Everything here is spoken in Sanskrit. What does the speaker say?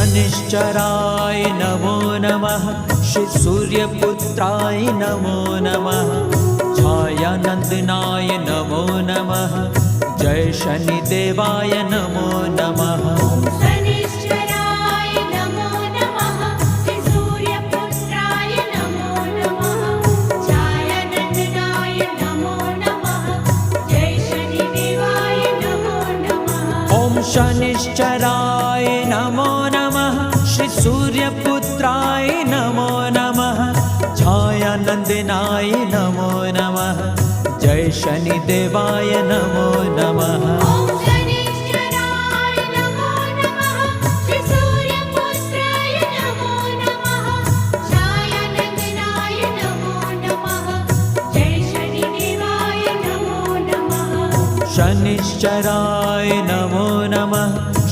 शनिश्चराय नमो नमः। श्री सूर्यपुत्राय नमो नमः। छायानंदनाय नमो नमः। जय शनिदेवाय नमो नमः। शनिश्चराय नमो नमः। श्री सूर्यपुत्राय नमो नमः। छायानंदनाय नमो नमः। जय शनिदेवाय नमो नमः। ओम शनिश्चराय नमो नमः। श्री सूर्यपुत्राय नमो नमः। छायानंदनाय नमो नमः। जय शनिदेवाय नमो नमः। ओम शनिश्चराय नमो नमः। श्री सूर्यपुत्राय नमो नमः। छायानंदनाय नमो नमः। जय शनिदेवाय नमो नमः। शनिश्चराय नमो